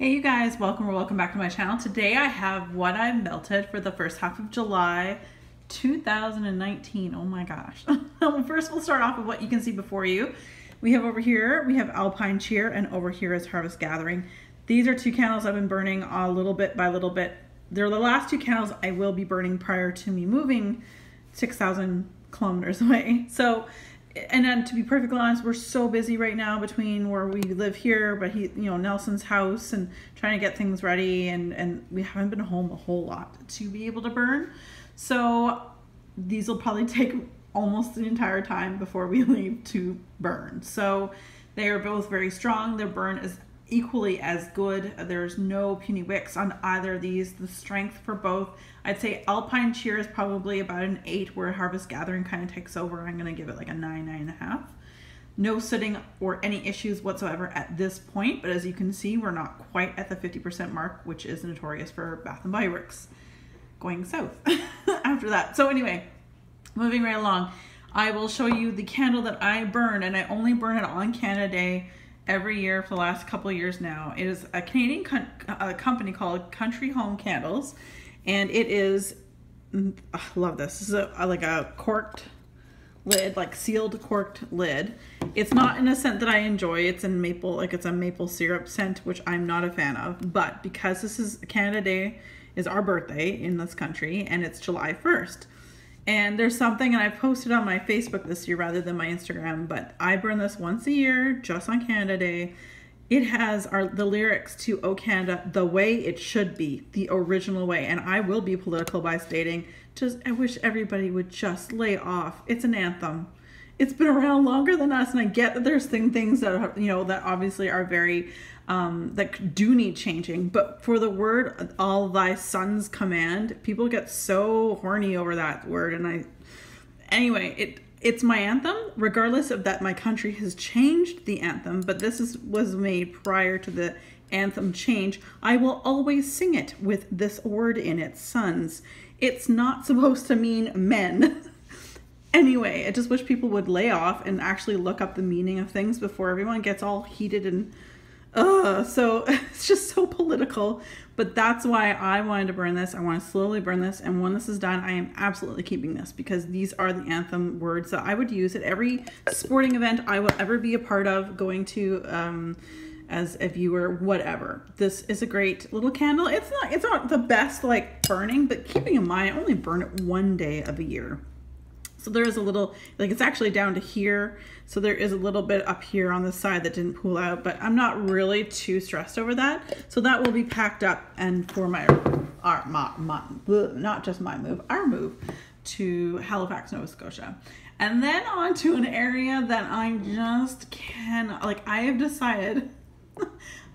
Hey you guys, welcome or welcome back to my channel. Today I have what I melted for the first half of July 2019. Oh my gosh. First we'll start off with what you can see before you. We have over here, we have Alpine Cheer, and over here is Harvest Gathering. These are two candles I've been burning a little bit by little bit. They're the last two candles I will be burning prior to me moving 6,000 kilometers away. So, and then to be perfectly honest, we're so busy right now between where we live here, but Nelson's house and trying to get things ready, and we haven't been home a whole lot to be able to burn. So these will probably take almost the entire time before we leave to burn. So they are both very strong. Their burn is equally as good. There's no puny wicks on either of these. The strength for both, I'd say Alpine Cheer is probably about an 8, where Harvest Gathering kind of takes over. I'm going to give it like a 9, 9.5. No sitting or any issues whatsoever at this point, but as you can see, we're not quite at the 50% mark, which is notorious for Bath & Body Works going south after that. So anyway, moving right along, I will show you the candle that I burn, and I only burn it on Canada Day every year for the last couple of years now. It is a Canadian company called Country Home Candles, and it is, I love this. This is like a corked lid, like sealed corked lid. It's not in a scent that I enjoy. It's in maple, like it's a maple syrup scent, which I'm not a fan of. But because this is Canada Day, is our birthday in this country, and it's July 1st. And there's something, and I posted on my Facebook this year rather than my Instagram, but I burn this once a year just on Canada Day. It has the lyrics to "O Canada," the way it should be, the original way. And I will be political by stating, I wish everybody would just lay off. It's an anthem. It's been around longer than us, and I get that there's things that are, that obviously are very that do need changing, but for the word "all thy sons command," people get so horny over that word. And anyway, it's my anthem, regardless of that my country has changed the anthem, but this was made prior to the anthem change. I will always sing it with this word in it, sons. It's not supposed to mean men. Anyway, I just wish people would lay off and actually look up the meaning of things before everyone gets all heated and so it's just so political. But that's why I wanted to burn this. I want to slowly burn this, and when this is done, I am absolutely keeping this, because these are the anthem words that I would use at every sporting event I will ever be a part of, going to as a viewer, whatever. This is a great little candle. It's not the best like burning, but keeping in mind I only burn it one day of a year. So there is a little, like, it's actually down to here. So there is a little bit up here on the side that didn't pull out, but I'm not really too stressed over that. So that will be packed up, and for our move to Halifax, Nova Scotia. And then on to an area that I just cannot, like, I have decided, I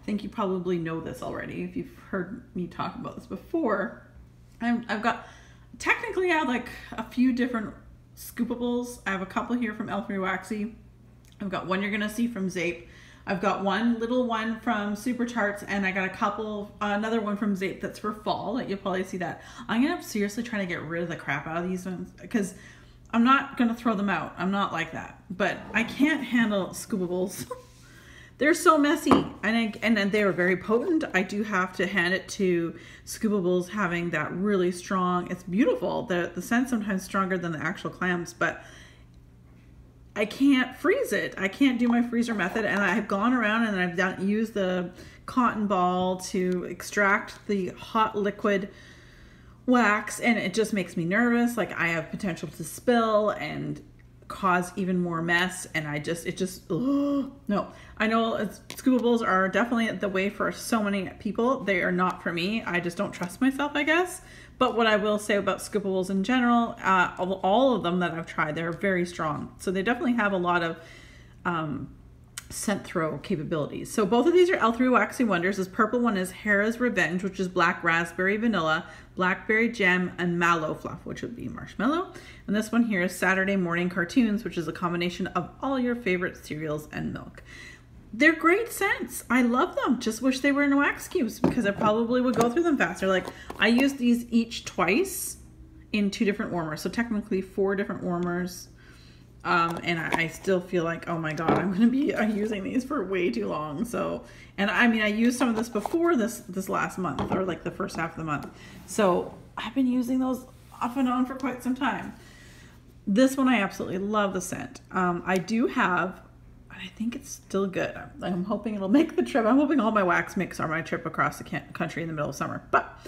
think you probably know this already if you've heard me talk about this before. I've got, technically I have like a few different scoopables. I have a couple here from L3 Waxy. I've got one you're gonna see from Zape. I've got one little one from Super Tarts, and I got a couple, another one from Zape that's for fall. Like, you'll probably see that. I'm gonna seriously try to get rid of the crap out of these ones, because I'm not gonna throw them out. I'm not like that. But I can't handle scoopables. They're so messy, and they are very potent. I do have to hand it to scoopables having that really strong, it's beautiful. The scent's sometimes stronger than the actual clams, but I can't freeze it. I can't do my freezer method, and I've gone around and I've used the cotton ball to extract the hot liquid wax, and it just makes me nervous. Like, I have potential to spill and cause even more mess, and no. I know scoopables are definitely the way for so many people. They are not for me. I just don't trust myself, I guess. But what I will say about scoopables in general, all of them that I've tried, they're very strong. So they definitely have a lot of scent throw capabilities. So both of these are L3 Waxy Wonders. This purple one is Hera's Revenge, which is black raspberry vanilla, blackberry gem, and mallow fluff, which would be marshmallow. And this one here is Saturday Morning Cartoons, which is a combination of all your favorite cereals and milk. They're great scents. I love them. Just wish they were in wax cubes, because I probably would go through them faster. Like, I use these each twice in 2 different warmers. So technically 4 different warmers. And I still feel like, oh my God, I'm going to be using these for way too long. So, and I mean, I used some of this before this last month, or like the first half of the month. So I've been using those off and on for quite some time. This one, I absolutely love the scent. I do have, and I think it's still good. I'm hoping it'll make the trip. I'm hoping all my wax mix are my trip across the country in the middle of summer. But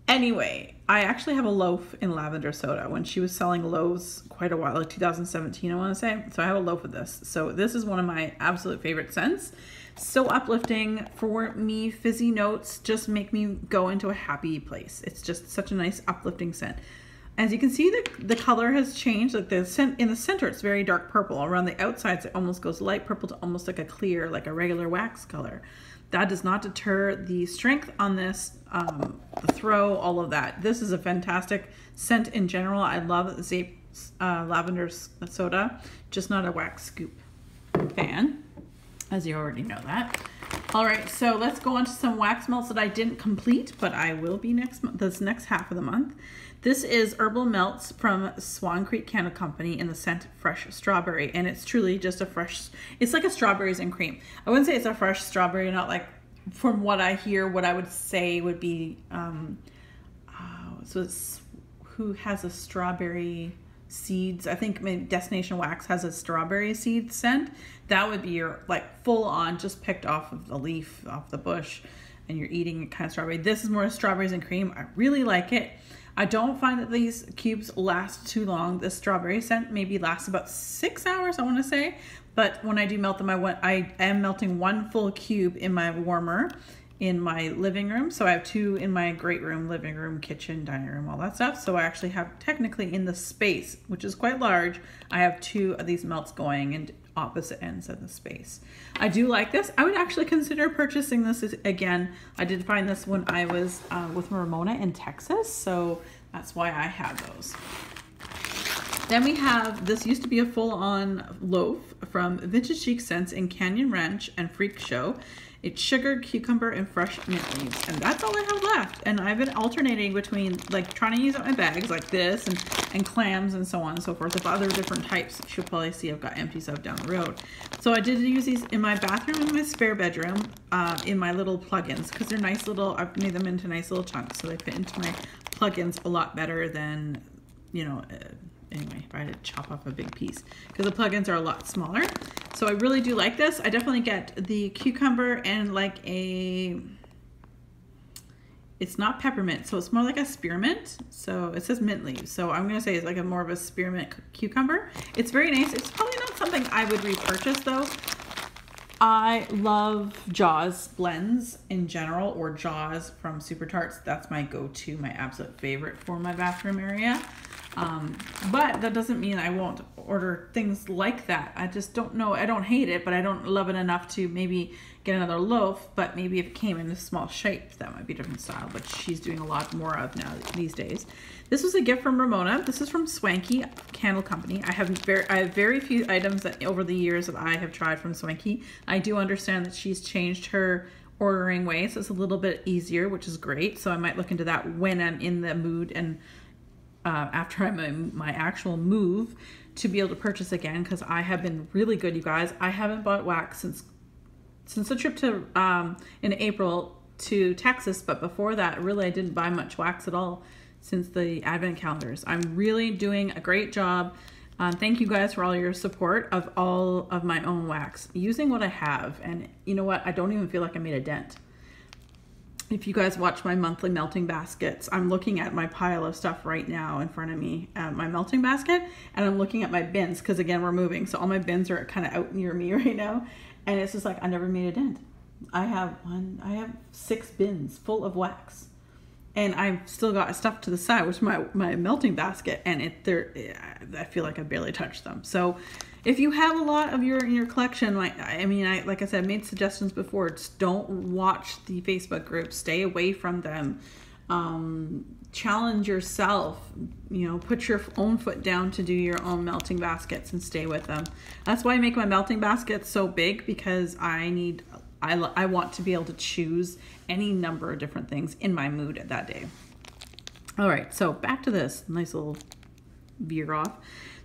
anyway, I actually have a loaf in lavender soda. When she was selling loaves quite a while, like 2017, I want to say. So I have a loaf of this. So this is one of my absolute favorite scents. So uplifting for me. Fizzy notes just make me go into a happy place. It's just such a nice uplifting scent. As you can see, the color has changed. Like the scent in the center, it's very dark purple. Around the outsides, it almost goes light purple to almost like a clear, like a regular wax color. That does not deter the strength on this, the throw, all of that. This is a fantastic scent in general. I love Zape lavender soda, just not a wax scoop fan, as you already know that. All right, so let's go on to some wax melts that I didn't complete, but I will be this next half of the month. This is Herbal Melts from Swan Creek Candle Company in the scent Fresh Strawberry, and it's truly just a fresh, it's like a strawberries and cream. I wouldn't say it's a fresh strawberry, not like, from what I hear, what I would say would be, so it's, who has a strawberry seeds? I think maybe Destination Wax has a strawberry seed scent. That would be your like full on, just picked off of the leaf, off the bush, and you're eating kind of strawberry. This is more strawberries and cream. I really like it. I don't find that these cubes last too long. This strawberry scent maybe lasts about 6 hours, I want to say. But when I do melt them, I am melting one full cube in my warmer in my living room. So I have 2 in my great room, living room, kitchen, dining room, all that stuff. So I actually have technically in the space, which is quite large, I have 2 of these melts going in opposite ends of the space. I do like this. I would actually consider purchasing this again. I did find this when I was with Ramona in Texas, so that's why I have those. Then we have, this used to be a full-on loaf from Vintage Chic Scents in Canyon Ranch and Freak Show. It's sugar, cucumber, and fresh mint leaves. And that's all I have left. And I've been alternating between like trying to use up my bags like this and clams and so on and so forth of other different types. You'll probably see I've got empty stuff down the road. So I did use these in my bathroom and my spare bedroom in my little plugins because they're nice little, I've made them into nice little chunks. So they fit into my plugins a lot better than, you know, anyway, if I had to chop off a big piece because the plugins are a lot smaller. So I really do like this. I definitely get the cucumber and like a, it's not peppermint, so it's more like a spearmint. So it says mint leaves. So I'm gonna say it's like a more of a spearmint cucumber. It's very nice. It's probably not something I would repurchase though. I love Jaws blends in general, or Jaws from Super Tarts. That's my go-to, my absolute favorite for my bathroom area. But that doesn't mean I won't order things like that. I just don't know. I don't hate it, but I don't love it enough to maybe get another loaf. But maybe if it came in a small shape, that might be a different style, but she's doing a lot more of now these days. This was a gift from Ramona. This is from Swanky Candle Company. I have very few items that over the years that I have tried from Swanky. I do understand that she's changed her ordering way, so it's a little bit easier, which is great. So I might look into that when I'm in the mood and after I'm my actual move to be able to purchase again, because I have been really good, you guys. I haven't bought wax since the trip to in April to Texas, but before that, really I didn't buy much wax at all since the advent calendars. I'm really doing a great job. Thank you guys for all your support of all of my own wax, using what I have. And you know what? I don't even feel like I made a dent. If you guys watch my monthly melting baskets, I'm looking at my pile of stuff right now in front of me, my melting basket, and I'm looking at my bins because again, we're moving. So all my bins are kind of out near me right now. And it's just like, I never made a dent. I have 6 bins full of wax. And I've still got stuff to the side, which is my melting basket, and I feel like I barely touched them. So if you have a lot of in your collection, like I said, I made suggestions before. Just don't watch the Facebook groups. Stay away from them. Challenge yourself. You know, put your own foot down to do your own melting baskets and stay with them. That's why I make my melting baskets so big, because I want to be able to choose any number of different things in my mood at that day. All right, so back to this nice little veer off.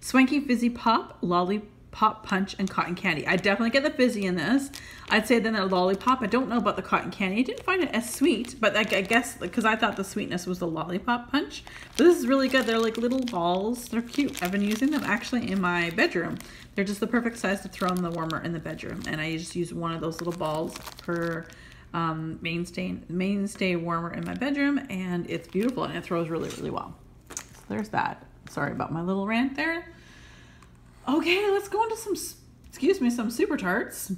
Swanky Fizzy Pop, Lollipop Punch, and Cotton Candy. I definitely get the fizzy in this. I'd say then the lollipop. I don't know about the cotton candy. I didn't find it as sweet, but like, I guess because I thought the sweetness was the lollipop punch. But this is really good. They're like little balls. They're cute. I've been using them actually in my bedroom. They're just the perfect size to throw in the warmer in the bedroom. And I just use one of those little balls per mainstay warmer in my bedroom, and it's beautiful and it throws really, really well. So there's that. Sorry about my little rant there. Okay, let's go into some Super Tarts.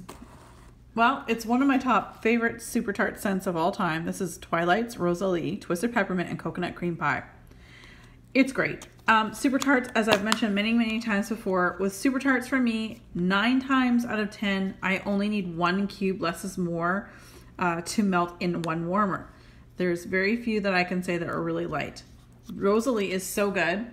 Well, it's one of my top favorite Super Tart scents of all time. This is Twilight's Rosalie, Twisted Peppermint, and Coconut Cream Pie. It's great. Super Tarts, as I've mentioned many, many times before, with Super Tarts for me, 9 times out of 10, I only need 1 cube, less is more, to melt in 1 warmer. There's very few that I can say that are really light. Rosalie is so good.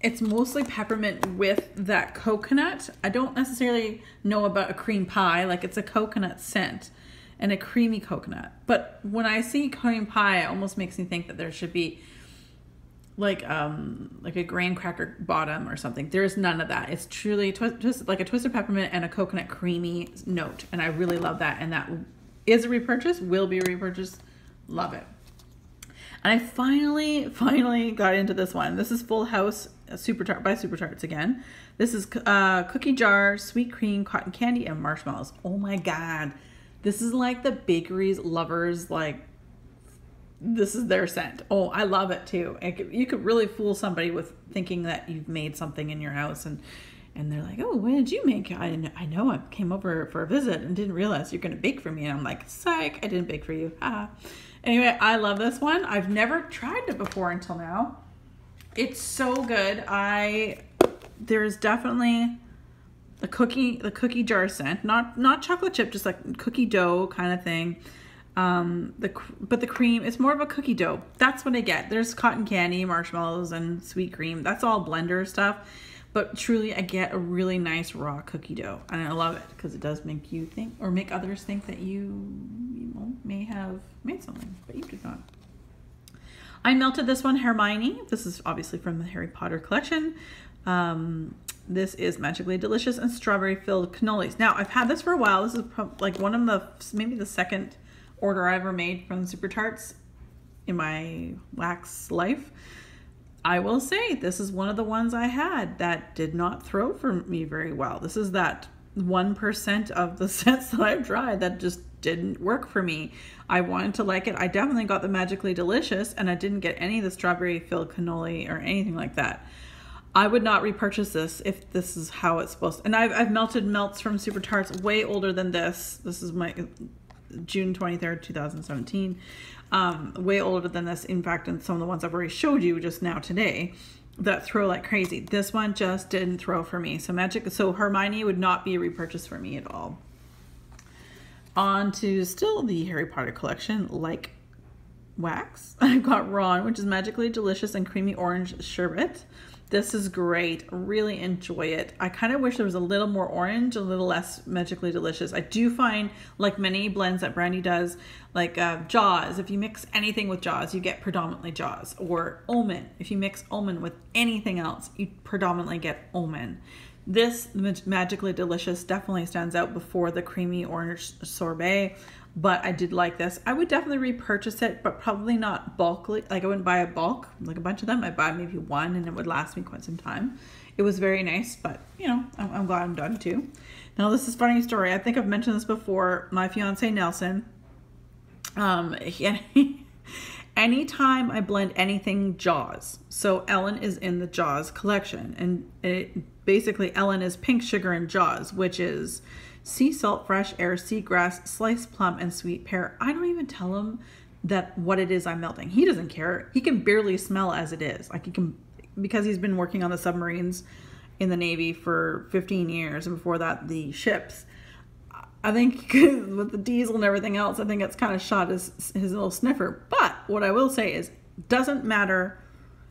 It's mostly peppermint with that coconut. I don't necessarily know about a cream pie, like it's a coconut scent and a creamy coconut. But when I see cream pie, it almost makes me think that there should be like a graham cracker bottom or something. There's none of that. It's truly just like a twisted peppermint and a coconut creamy note. And I really love that. And that is a repurchase, will be a repurchase. Love it. And I finally got into this one. This is Full House Super Tart by Super Tarts again. This is cookie jar, sweet cream, cotton candy, and marshmallows. Oh my God. This is like the bakery's lovers, like, this is their scent. Oh, I love it too. You could really fool somebody with thinking that you've made something in your house, and they're like, oh, what did you make? I know I came over for a visit and didn't realize you're going to bake for me. And I'm like, psych, I didn't bake for you. Ah. Anyway, I love this one. I've never tried it before until now. It's so good. There's definitely the cookie jar scent, not chocolate chip, just like cookie dough kind of thing. But the cream, it's more of a cookie dough. That's what I get. There's cotton candy, marshmallows, and sweet cream. That's all blender stuff. But truly, I get a really nice raw cookie dough, and I love it because it does make you think, or make others think that you may have made something, but you did not. I melted this one, Hermione. This is obviously from the Harry Potter collection. This is Magically Delicious and Strawberry Filled Cannolis. Now, I've had this for a while. This is like one of the, maybe the second order I ever made from Super Tarts in my wax life. I will say this is one of the ones I had that did not throw for me very well. This is that 1% of the scents that I've tried that just didn't work for me. I wanted to like it. I definitely got the Magically Delicious, and I didn't get any of the strawberry filled cannoli or anything like that. I would not repurchase this if this is how it's supposed to. And I've melted melts from Super Tarts way older than this. This is my June 23rd, 2017. Way older than this, in fact, and some of the ones I've already showed you just now today that throw like crazy. This one just didn't throw for me. So Hermione would not be a repurchase for me at all. On to still the Harry Potter collection, like wax. I've got Ron, which is Magically Delicious and Creamy Orange Sherbet. This is great. Really enjoy it. I kind of wish there was a little more orange, a little less Magically Delicious. I do find, like many blends that Brandy does, like Jaws, if you mix anything with Jaws, you get predominantly Jaws. Or Omen, if you mix Omen with anything else, you predominantly get Omen. This Magically Delicious definitely stands out before the Creamy Orange Sorbet, but I did like this. I would definitely repurchase it, but probably not bulkily. Like I wouldn't buy a bulk, like a bunch of them. I'd buy maybe one and it would last me quite some time. It was very nice, but you know, I'm glad I'm done too. Now this is a funny story. I think I've mentioned this before. My fiance Nelson, anytime I blend anything Jaws, so Ellen is in the Jaws collection, and basically Ellen is pink sugar in Jaws, which is sea salt, fresh air, seagrass, sliced plum, and sweet pear. I don't even tell him that what it is I'm melting. He doesn't care. He can barely smell as it is. Like he can, because he's been working on the submarines in the Navy for 15 years, and before that the ships. I think with the diesel and everything else, I think it's kind of shot his little sniffer. But what I will say is, doesn't matter.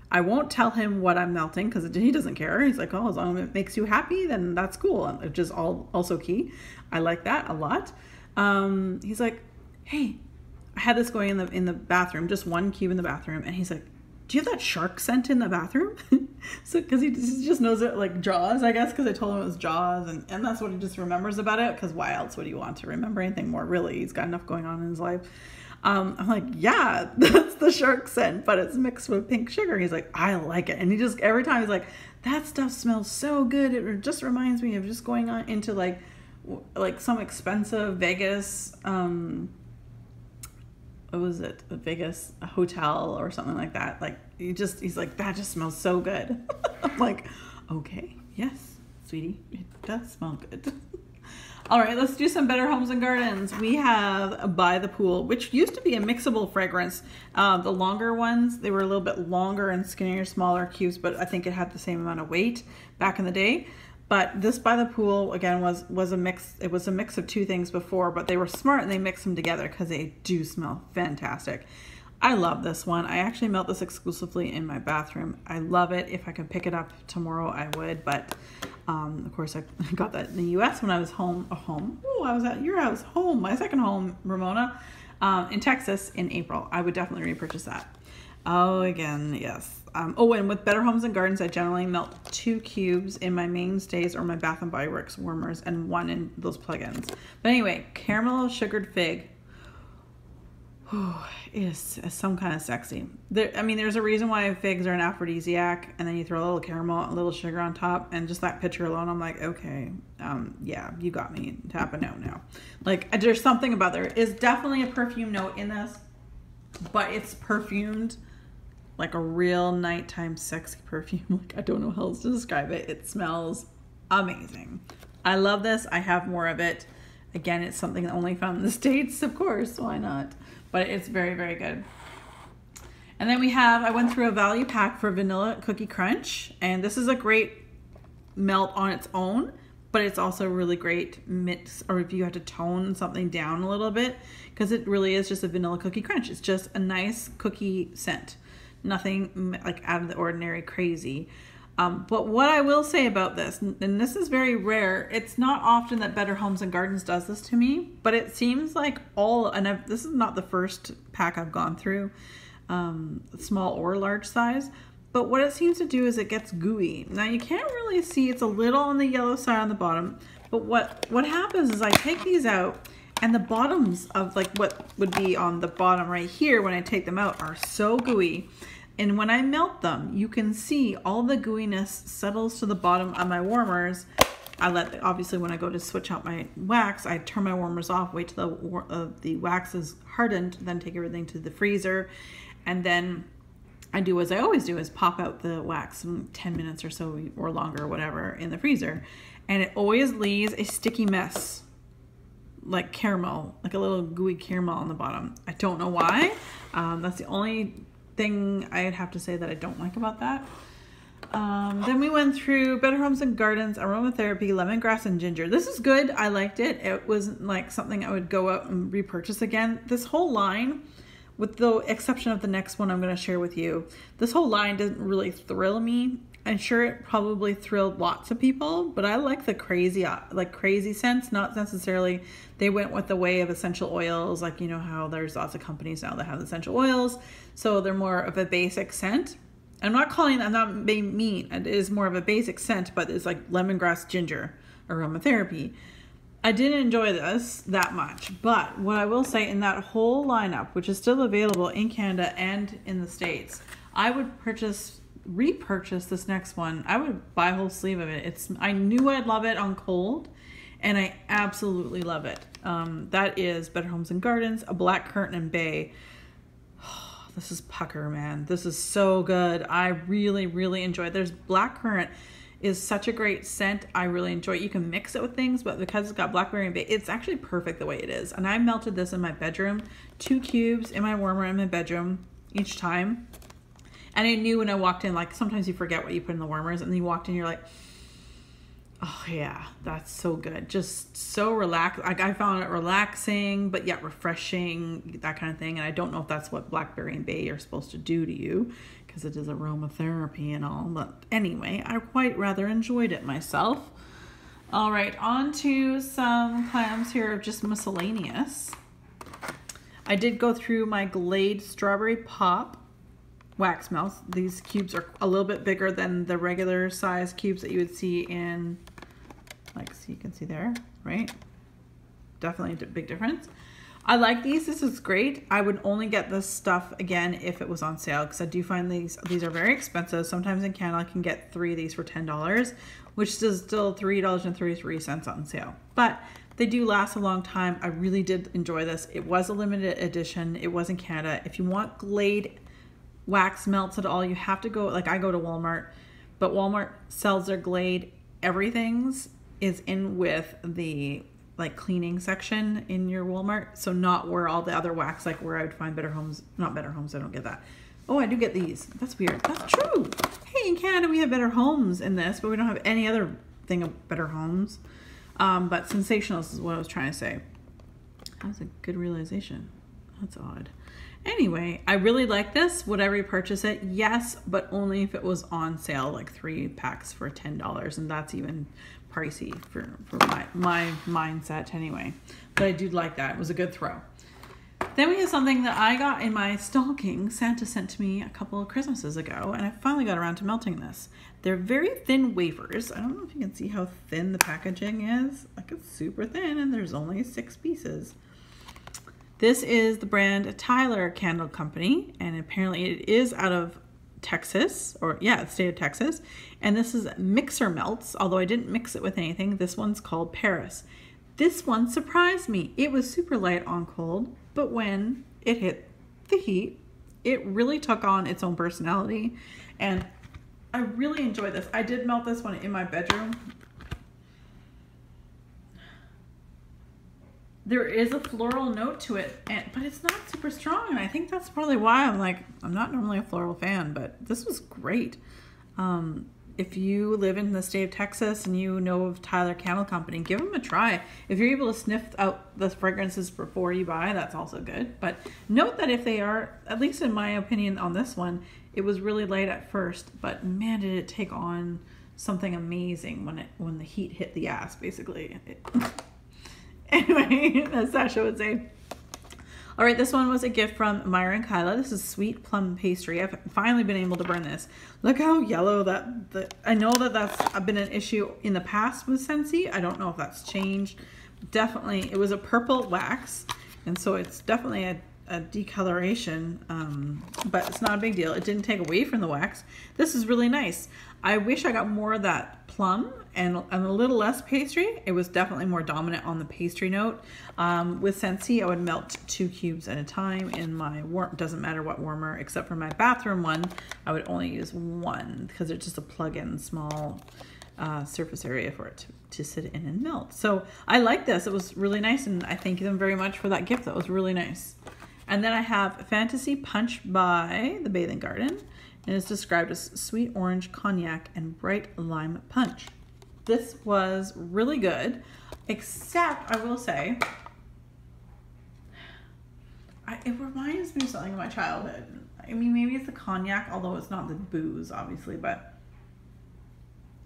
I won't tell him what I'm melting because he doesn't care. He's like, oh, as long as it makes you happy, then that's cool. Which is also key. I like that a lot. He's like, hey, I had this going in the bathroom, just 1 cube in the bathroom. And he's like, do you have that shark scent in the bathroom? So, because he just knows it like Jaws, I guess, because I told him it was Jaws, and that's what he just remembers about it, because why else would he want to remember anything more, really? He's got enough going on in his life. I'm like, yeah, that's the shark scent, but it's mixed with pink sugar. He's like, I like it. And he just, every time he's like, that stuff smells so good. It just reminds me of just going on into like some expensive Vegas, what was it? A Vegas hotel or something like that. Like he's like, that just smells so good. I'm like, okay, yes, sweetie, it does smell good. All right, let's do some Better Homes and Gardens. We have By the Pool, which used to be a mixable fragrance. The longer ones, they were a little bit longer and skinnier, smaller cubes, but I think it had the same amount of weight back in the day. But this By the Pool, again, was a mix. It was a mix of two things before, but they were smart and they mixed them together because they do smell fantastic. I love this one. I actually melt this exclusively in my bathroom. I love it. If I could pick it up tomorrow, I would. But of course, I got that in the U.S. when I was home. Oh, I was at your house, home, my second home, Ramona, in Texas in April. I would definitely repurchase that. Oh, again, yes. Oh, and with Better Homes and Gardens, I generally melt 2 cubes in my mainstays or my Bath & Body Works warmers and 1 in those plugins. But anyway, caramel sugared fig. Is some kind of sexy. I mean, there's a reason why figs are an aphrodisiac, and then you throw a little caramel, a little sugar on top, and just that picture alone, I'm like, okay, yeah, you got me. Tapping out now. Like, there's something about there is definitely a perfume note in this, but it's perfumed like a real nighttime sexy perfume. Like, I don't know how else to describe it. It smells amazing. I love this. I have more of it. Again, it's something only found in the States, of course. Why not? But it's very, very good. And then I went through a value pack for Vanilla Cookie Crunch. And this is a great melt on its own, but it's also a really great mix, or if you have to tone something down a little bit, because it really is just a Vanilla Cookie Crunch. It's just a nice cookie scent. Nothing like out of the ordinary crazy. But what I will say about this, and this is very rare, it's not often that Better Homes and Gardens does this to me, but it seems like this is not the first pack I've gone through, small or large size, but what it seems to do is it gets gooey. Now you can't really see, it's a little on the yellow side on the bottom, but what happens is I take these out, and the bottoms of like what would be on the bottom right here when I take them out are so gooey. And when I melt them, you can see all the gooiness settles to the bottom of my warmers. Obviously when I go to switch out my wax, I turn my warmers off, wait till the wax is hardened, then take everything to the freezer. And then I do as I always do, is pop out the wax in 10 minutes or so or longer or whatever in the freezer. And it always leaves a sticky mess, like caramel, like a little gooey caramel on the bottom. I don't know why. That's the only thing I'd have to say that I don't like about that. Then we went through Better Homes and Gardens, Aromatherapy, Lemongrass and Ginger. This is good. I liked it. It wasn't like something I would go out and repurchase again. This whole line, with the exception of the next one I'm going to share with you, this whole line doesn't really thrill me. I'm sure it probably thrilled lots of people, but I like the crazy scents, not necessarily. They went with the way of essential oils, like, you know how there's lots of companies now that have essential oils, so they're more of a basic scent. I'm not being mean, it is more of a basic scent, but it's like lemongrass, ginger, aromatherapy. I didn't enjoy this that much, but what I will say, in that whole lineup, which is still available in Canada and in the States, I would repurchase this next one. I would buy a whole sleeve of it. I knew I'd love it on cold, and I absolutely love it. That is Better Homes and Gardens, a Black Currant and Bay. This is pucker, man. This is so good. I really, really enjoy it. There's black currant is such a great scent. I really enjoy it. You can mix it with things, but because it's got blackberry and bay, it's actually perfect the way it is. And I melted this in my bedroom, 2 cubes in my warmer in my bedroom each time. And I knew when I walked in, like sometimes you forget what you put in the warmers, and then you walked in, you're like, oh yeah, that's so good. Just so relaxed. Like, I found it relaxing, but yet refreshing, that kind of thing. And I don't know if that's what blackberry and bay are supposed to do to you, because it is aromatherapy and all. But anyway, I quite rather enjoyed it myself. All right, on to some clams here of just miscellaneous. I did go through my Glade Strawberry Pop. wax melts. These cubes are a little bit bigger than the regular size cubes that you would see in, like, so you can see there, right? Definitely a big difference. I like these. This is great. I would only get this stuff again if it was on sale, because I do find these are very expensive. Sometimes in Canada I can get 3 of these for $10, which is still $3.33 on sale. But they do last a long time. I really did enjoy this. It was a limited edition. It was in Canada. If you want Glade wax melts at all, you have to go, like I go to Walmart, but Walmart sells their Glade everything's is in with the like cleaning section in your Walmart, so not where all the other wax, like where I would find Better Homes, not Better Homes, I don't get that. Oh, I do get these. That's weird. That's true. Hey, in Canada we have Better Homes in this, but we don't have any other thing of Better Homes. But Sensationals is what I was trying to say. That was a good realization. That's odd. Anyway, I really like this. Would I repurchase it? Yes, but only if it was on sale, like 3 packs for $10, and that's even pricey for my mindset anyway. But I do like that. It was a good throw. Then we have something that I got in my stocking. Santa sent to me a couple of Christmases ago, and I finally got around to melting this. They're very thin wafers. I don't know if you can see how thin the packaging is. Like, it's super thin, and there's only 6 pieces. This is the brand Tyler Candle Company, and apparently it is out of Texas, or yeah, the state of Texas. And this is Mixer Melts, although I didn't mix it with anything. This one's called Paris. This one surprised me. It was super light on cold, but when it hit the heat, it really took on its own personality, and I really enjoyed this. I did melt this one in my bedroom. There is a floral note to it, but it's not super strong, and I think that's probably why I'm not normally a floral fan, but this was great. If you live in the state of Texas and you know of Tyler Candle Company, give them a try. If you're able to sniff out the fragrances before you buy, that's also good. But note that if they are, at least in my opinion on this one, it was really light at first, but man, did it take on something amazing when the heat hit the ass, basically. Anyway, as Sasha would say. All right, this one was a gift from Myra and Kyla. This is sweet plum pastry. I've finally been able to burn this. Look how yellow I know that's been an issue in the past with Scentsy. I don't know if that's changed. Definitely, it was a purple wax, and so it's definitely a decoloration, but it's not a big deal. It didn't take away from the wax. This is really nice. I wish I got more of that plum and a little less pastry. It was definitely more dominant on the pastry note. With Scentsy, I would melt 2 cubes at a time in my doesn't matter what warmer, except for my bathroom one, I would only use 1 because it's just a plug-in small surface area for it to sit in and melt. So I like this. It was really nice, and I thank them very much for that gift. That was really nice. And then I have Fantasy Punch by The Bathing Garden, and it's described as sweet orange, cognac, and bright lime punch. This was really good, except I will say, it reminds me of something of my childhood. I mean, maybe it's the cognac, although it's not the booze, obviously, but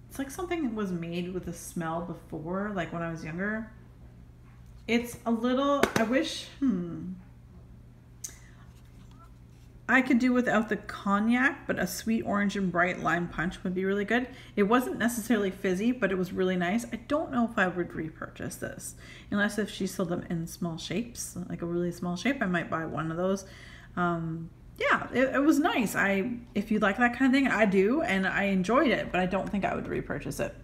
it's like something that was made with a smell before, like when I was younger. It's a little, I wish, I could do without the cognac, but a sweet orange and bright lime punch would be really good. It wasn't necessarily fizzy, but it was really nice. I don't know if I would repurchase this, unless if she sold them in small shapes, like a really small shape, I might buy one of those. Yeah, it was nice. If you like that kind of thing, I do, and I enjoyed it, but I don't think I would repurchase it.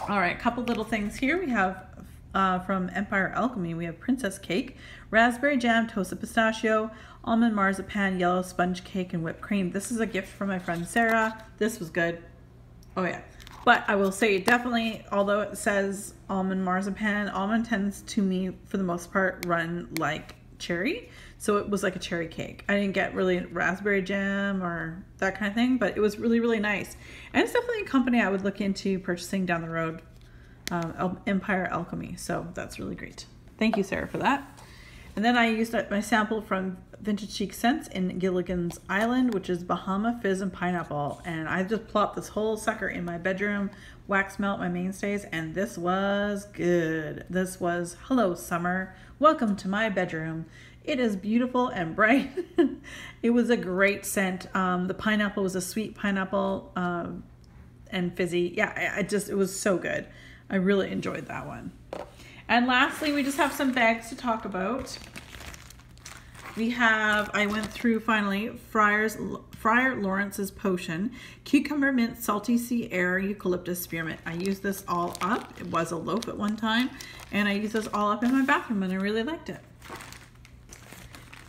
All right, a couple little things here. We have from Empire Alchemy, we have Princess Cake, raspberry jam, toasted pistachio, almond marzipan, yellow sponge cake, and whipped cream. This is a gift from my friend Sarah. This was good. Oh yeah. But I will say, definitely, although it says almond marzipan, almond tends to me, for the most part, run like cherry. So it was like a cherry cake. I didn't get really raspberry jam or that kind of thing, but it was really, really nice. And it's definitely a company I would look into purchasing down the road, Empire Alchemy. So that's really great. Thank you, Sarah, for that. And then I used my sample from Vintage Chic Scents in Gilligan's Island, which is Bahama Fizz and Pineapple. And I just plopped this whole sucker in my bedroom, wax melt my mainstays, and this was good. This was, hello summer, welcome to my bedroom. It is beautiful and bright. It was a great scent. The pineapple was a sweet pineapple and fizzy. Yeah, it was so good. I really enjoyed that one. And lastly, we just have some bags to talk about. I went through finally Friar Lawrence's Potion, Cucumber Mint, Salty Sea Air, Eucalyptus Spearmint. I used this all up. It was a loaf at one time, and I used this all up in my bathroom, and I really liked it.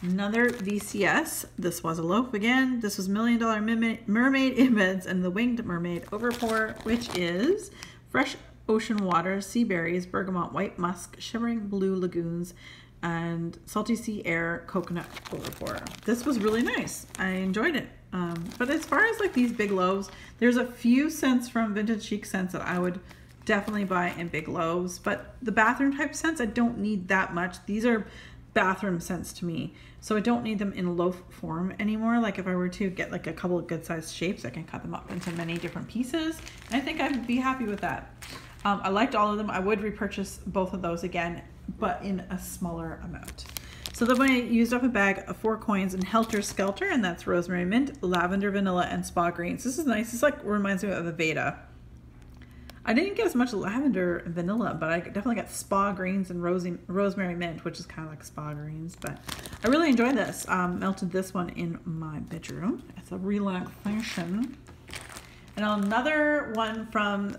Another VCS. This was a loaf again. This was $1 Million Mermaid Embeds and the Winged Mermaid Overpour, which is fresh ocean water, sea berries, bergamot, white musk, shimmering blue lagoons, and salty sea air coconut overpour. This was really nice. I enjoyed it. But as far as like these big loaves, there's a few scents from Vintage Chic Scents that I would definitely buy in big loaves, but the bathroom type scents, I don't need that much. These are bathroom scents to me, so I don't need them in loaf form anymore. Like if I were to get like a couple of good sized shapes, I can cut them up into many different pieces, and I think I'd be happy with that. I liked all of them. I would repurchase both of those again, but in a smaller amount. So then I used up a bag of 4 coins in Helter Skelter, and that's rosemary mint, lavender vanilla, and spa greens. This is nice. This like reminds me of Aveda. I didn't get as much lavender and vanilla, but I definitely got spa greens and rosemary mint, which is kind of like spa greens. But I really enjoyed this. Melted this one in my bedroom. It's a relaxation. And another one from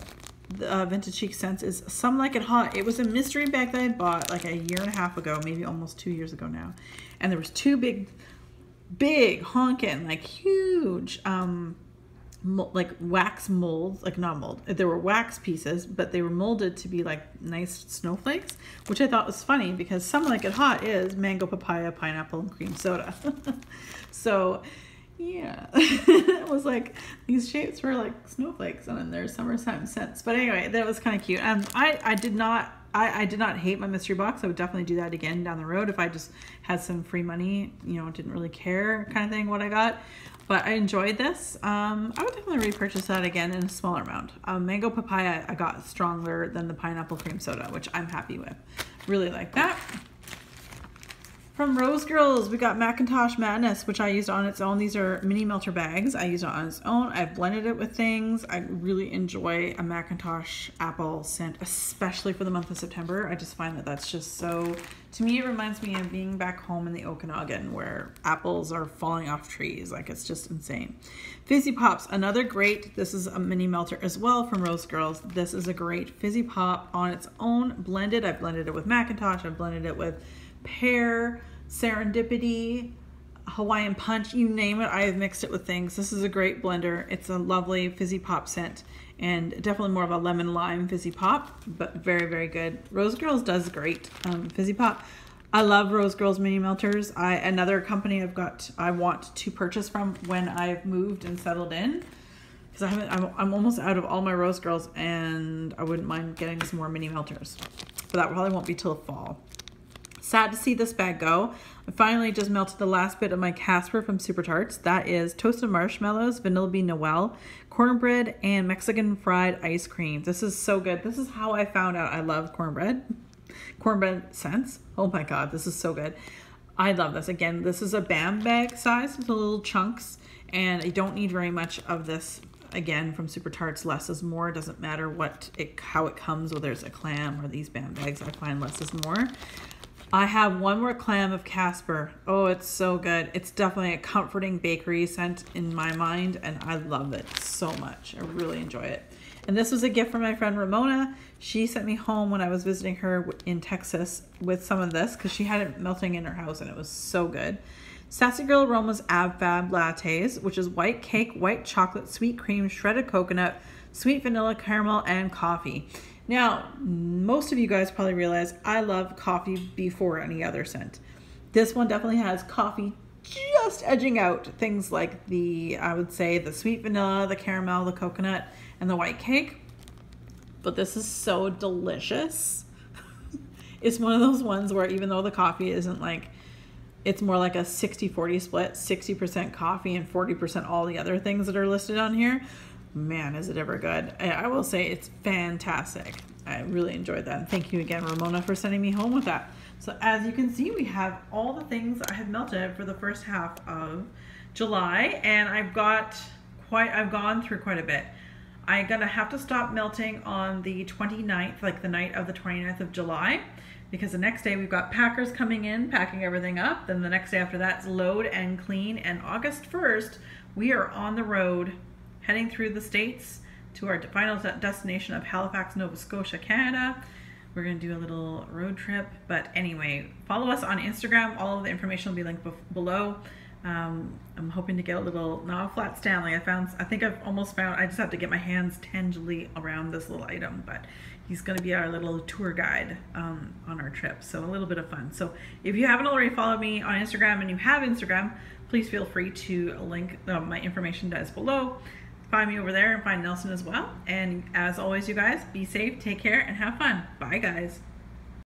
the Vintage Chic Scents is Some Like It Hot. It was a mystery bag that I bought like a 1.5 years ago, maybe almost 2 years ago now. And there was 2 big honking, like huge, like wax molds, like not mold. There were wax pieces, but they were molded to be like nice snowflakes, which I thought was funny because Some Like It Hot is mango, papaya, pineapple, and cream soda. So yeah, it was like these shapes were like snowflakes on their summertime scents. But anyway, that was kind of cute. I did not hate my mystery box. I would definitely do that again down the road if I just had some free money, you know, didn't really care kind of thing what I got. But I enjoyed this. I would definitely repurchase that again in a smaller amount. Mango papaya I got stronger than the pineapple cream soda, which I'm happy with. Really like that. From Rose Girls, we got Macintosh Madness, which I used on its own. These are mini melter bags. I used it on its own. I've blended it with things. I really enjoy a Macintosh apple scent, especially for the month of September. I just find that that's just so, to me, it reminds me of being back home in the Okanagan where apples are falling off trees. Like, it's just insane. Fizzy Pops, another great, this is a mini melter as well from Rose Girls. This is a great Fizzy Pop on its own, blended. I've blended it with Macintosh. I've blended it with Pear, Serendipity, Hawaiian Punch, you name it, I have mixed it with things. This is a great blender. It's a lovely fizzy pop scent and definitely more of a lemon lime fizzy pop, but very, very good. Rose Girls does great fizzy pop. I love Rose Girls mini melters. Another company I want to purchase from when I've moved and settled in, because I'm almost out of all my Rose Girls, and I wouldn't mind getting some more mini melters, but that probably won't be till fall. Sad to see this bag go. I finally just melted the last bit of my Casper from Super Tarts. That is toasted marshmallows, vanilla bean Noel, cornbread, and Mexican fried ice cream. This is so good. This is how I found out I love cornbread. Cornbread scents. Oh my God, this is so good. I love this. Again, this is a BAM bag size with the little chunks, and I don't need very much of this. Again, from Super Tarts, less is more. It doesn't matter how it comes, whether it's a clam or these BAM bags. I find less is more. I have one more clam of Casper. Oh, it's so good. It's definitely a comforting bakery scent in my mind, and I love it so much. I really enjoy it. And this was a gift from my friend Ramona. She sent me home when I was visiting her in Texas with some of this because she had it melting in her house, and it was so good. Sassy Girl Aroma's Ab Fab Lattes, which is white cake, white chocolate, sweet cream, shredded coconut, sweet vanilla, caramel, and coffee. Now, most of you guys probably realize I love coffee before any other scent. This one definitely has coffee just edging out things like I would say the sweet vanilla, the caramel, the coconut, and the white cake. But this is so delicious. It's one of those ones where even though the coffee isn't like, it's more like a 60-40 split, 60% coffee and 40% all the other things that are listed on here. Man, is it ever good. I will say it's fantastic. I really enjoyed that. And thank you again, Ramona, for sending me home with that. So as you can see, we have all the things I have melted for the first half of July, and I've gone through quite a bit. I'm gonna have to stop melting on the 29th, like the night of the 29th of July, because the next day we've got packers coming in, packing everything up. Then the next day after that's load and clean. And August 1st, we are on the road heading through the States to our final destination of Halifax, Nova Scotia, Canada. We're gonna do a little road trip. But anyway, follow us on Instagram. All of the information will be linked below. I'm hoping to get a little, not a flat Stanley. I think I've almost found, I just have to get my hands tangibly around this little item, but he's going to be our little tour guide on our trip. So a little bit of fun. So if you haven't already followed me on Instagram and you have Instagram, please feel free to link my information down below. Find me over there and find Nelson as well. And as always, you guys, be safe, take care, and have fun. Bye, guys.